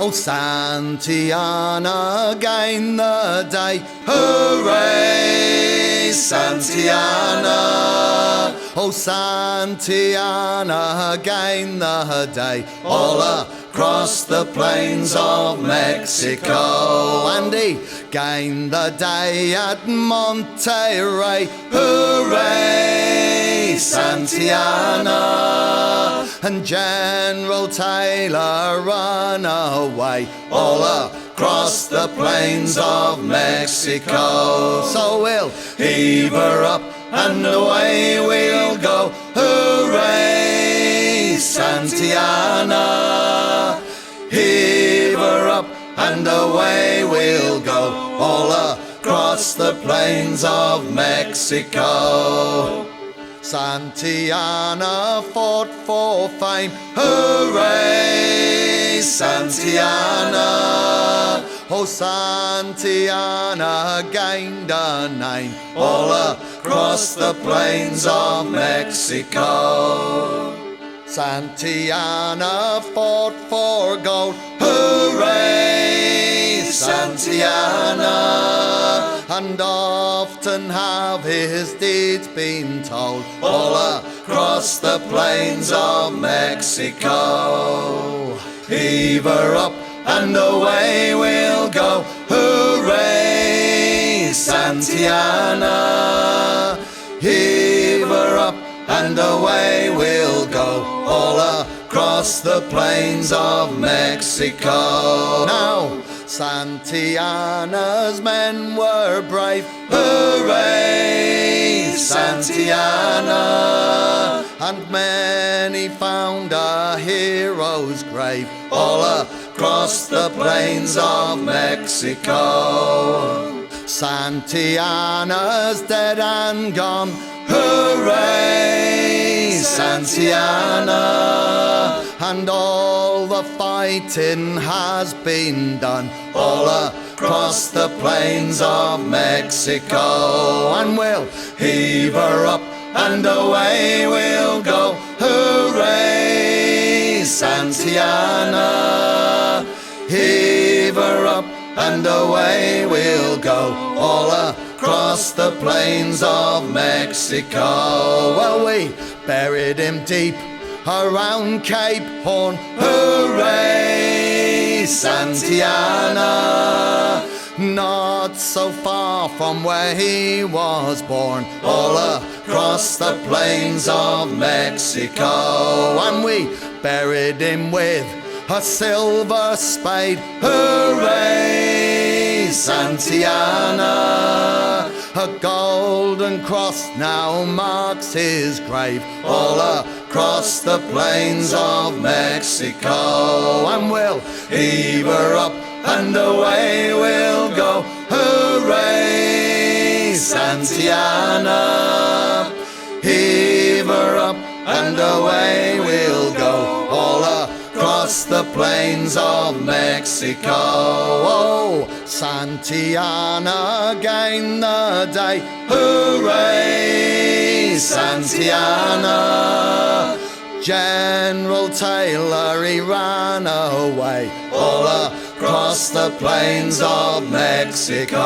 Oh, Santy Anna gained the day. Hooray, Santy Anna. Oh, Santy Anna gained the day. All across the plains of Mexico. And he gained the day at Monterrey. Hooray, Santy Anna. And General Taylor run away all across the plains of Mexico. So we'll heave her up and away we'll go. Hooray, Santy Anna. Heave her up and away we'll go all across the plains of Mexico. Santy Anna fought for fame. Hooray, Santy Anna. Oh, Santy Anna gained a name all across the plains of Mexico. Santy Anna fought for gold. Hooray, Santy Anna. And often have his deeds been told all across the plains of Mexico. Heave her up and away we'll go. Hooray, Santy Anna. Heave her up and away we'll go all across the plains of Mexico. Now, Santy Anna's men were brave. Hooray, Santy Anna. And many found a hero's grave all across the plains of Mexico. Santy Anna's dead and gone. Hooray, Santy Anna. And all the fighting has been done all across the plains of Mexico. And we'll heave her up and away we'll go. Hooray, Santy Anna. Heave her up and away we'll go all across the plains of Mexico. Well, we buried him deep around Cape Horn. Hooray, Santy Anna. Not so far from where he was born, all across the plains of Mexico. And we buried him with a silver spade. Hooray, Santy Anna. A golden cross now marks his grave all across the plains of Mexico. And we'll heave her up and away we'll go. Hooray, Santy Anna. Heave her up and away we'll go all across the plains of Mexico. Oh, Santy Anna gained the day. Hooray, Santy Anna. General Taylor, he ran away all across the plains of Mexico.